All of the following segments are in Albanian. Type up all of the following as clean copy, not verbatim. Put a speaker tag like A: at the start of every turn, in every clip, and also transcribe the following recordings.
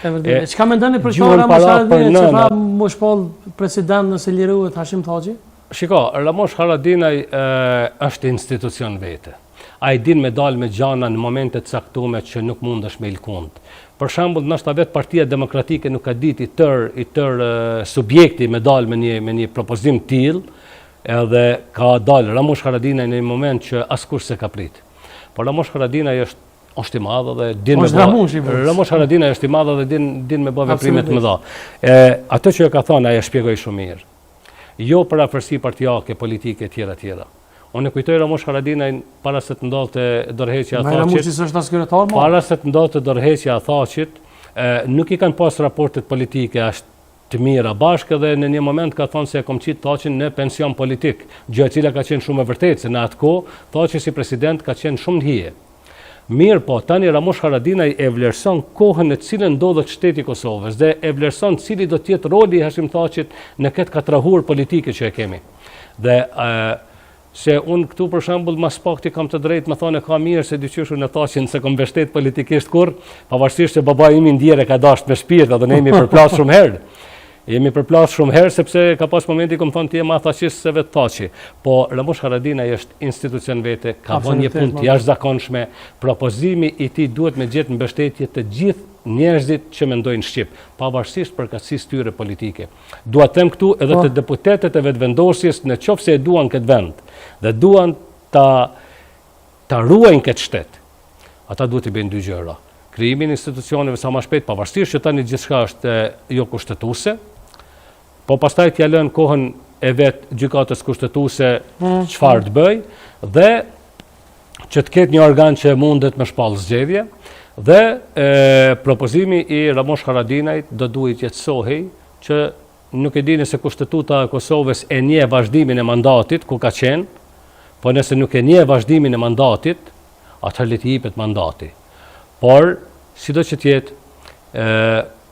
A: Çka mendoni për këtë Ramosh Haradinaj që tha më shpall president nëse lirohet Hashim Thaçi?
B: Shiko, Ramosh Haradinaj është institucion vete. A i din me dalë me gjana në momentet caktume që nuk mund është me ilkund. Për shembull, nështë vetë Partia Demokratike nuk ka dit i tër subjekti me dalë me një propozim t'il, edhe ka dalë Ramosh Haradinaj në një moment që askush se ka prit. Por Ramosh Haradinaj është i madhë dhe din me bë. Ramosh Haradinaj është i madhë dhe din me bë veprimet më dha. Atë që ka thonë, ajo shpjegoj shumë mirë. Jo për afërsi partijake, politike, tjera. Unë e kujtoj Ramosh Haradinaj para se të ndodhte dorëheqja e Thaçit. Para se të ndodhte dorëheqja e Thaçit, nuk i kanë pas raportet politike ashtë të mira bashkë dhe në një moment ka thonë se e kom qitë Thaçin në pension politik, gjë e cila ka qenë shumë e vërtetë, se në atë kohë Thaçi si president ka qenë shumë hije. Mirë po, tani Ramosh Haradinaj e vlerëson kohën në cilën ndodhet shteti i Kosovës dhe e vlerëson cili do të jetë roli i Hashim Thaçit në këtë katrahur politike që e kemi. Dhe se unë këtu për shembull mas pakti kam të drejtë më thonë ka mirë se dyqysh në Thaçin se kom mbështet politikisht kur, pavarësisht se babai im i ndjerë ka dashur me shpirt dhe ne jemi përplas shumë herë. Jemi përplas shumë herë sepse ka pas momenti ku më thonë ti je më Thaçist se vetë Thaçi. Po Ramosh Haradinaj është institucion vete, ka bën një punë të jashtëzakonshme. Propozimi i tij duhet me gjetë mbështetje të gjithë njerëzit që mendojnë shqip, pavarësisht përkatësisë tyre politike. Dua të them këtu edhe të deputetët e vetëvendosjes në qoftë se e duan këtë vend dhe duan ta ruajnë këtë shtet. Ata duhet të bëjnë dy gjëra. Krijimin e institucioneve sa më shpejt, pavarësisht që tani gjithçka është jo kushtetuese, po pastaj t'ja lënë kohën e vetë gjykatës kushtetuese çfarë të bëj dhe që të ketë një organ që mundet me shpallë zgjedhje dhe propozimi i Ramosh Haradinajt do duhet jetësohej që nuk e dini se Kushtetuta e Kosovës e nje vazhdimin e mandatit ku ka qenë, po nëse nuk e nje vazhdimin e mandatit, atëherë le t'i jepet mandati. Por, sido që tjetë,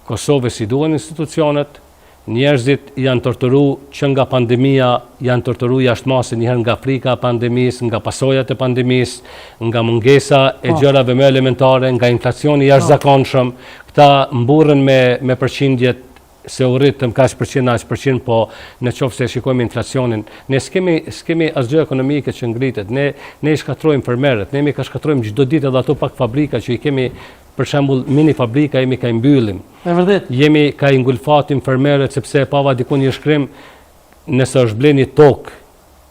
B: Kosovës i duhen institucionet, njerëzit janë torturu që nga pandemia, janë torturu jashtë masë njëherë nga frika e pandemisë, nga pasojat e pandemisë, nga mungesa e gjërave më elementare, nga inflacioni jashtëzakonshëm, këta mburren me përqindjet se u rritëm kaq %, po në qoftë se shikojmë inflacionin, ne s'kemi asgjë ekonomike që ngritet, ne i shkatrojmë fermerët, ne ka shkatrojmë çdo ditë edhe ato pak fabrika që i kemi, për shembull mini fabrika jemi ka i mbyllim.
A: E vërtet.
B: Jemi ka i ngulfatim fermerët sepse pava diku një shkrim nëse është bleni tokë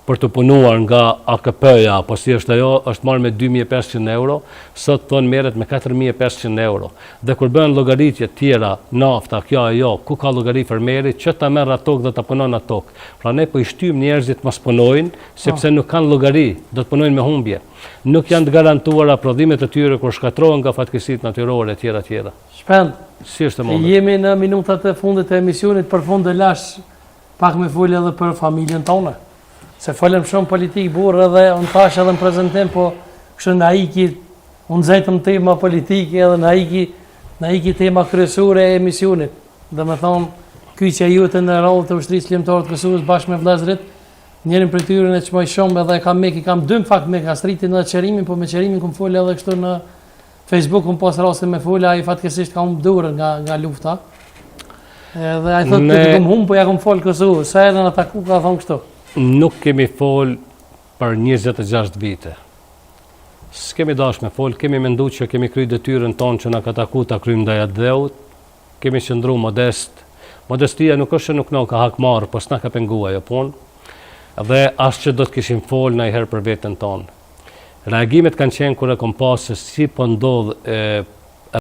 B: për të punuar nga AKP-ja, apo si është ajo, është marrë me 2.500 euro, sot thonë merret me 4.500 euro. Dhe kur bëhen llogaritjet tjera, nafta, kjo ajo, ku ka llogari fermeri, që ta merr atë tokë dhe ta punon atë tokë. Pra ne po i shtym njerëzit mos punojnë, sepse nuk kanë llogari, do të punojnë me humbje. Nuk janë të garantuara prodhimet e tyre kur shkatrohen nga fatkeqësitë natyrore etj.
A: Shpend.
B: Si është e mundur?
A: Jemi në minutat e fundit të emisionit, përfund të lash pak me folje edhe për familjen tonë. Se folëm shumë politik burrë edhe unë thash edhe në prezantim, po kështu na iki, unë zajtëm tema politike edhe na iki tema kryesore e emisionit. Dhe me thonë, kyçja jote në rol të ushtrisë ligjore të Kosovës bashkë me vëllezërit, njërin prej tyre në çmoj shumë edhe kam dy fakt me kastritin edhe qerimin, po me qerimin kum fol edhe kështu në Facebook kum pas rastin me fola, ai fatkeqësisht ka humbur dorën nga lufta. Edhe ai thotë ti kum humb, po ja kum fol Kosovë, sa edhe në ataku ka thonë kështu.
B: Nuk kemi fol për 26 vite. S'kemi dash me fol, kemi menduar që kemi kryer detyrën tonë që na ka taku ta kryjmë ndaj dheut. Kemi qëndruar modest. Modestia nuk është që nuk na ka hakmarr, po s'na ka penguar ajo punë. Dhe as që do të kishim fol ndonjëherë për veten tonë. Reagimet kanë qenë kur e kom pasë si po ndodh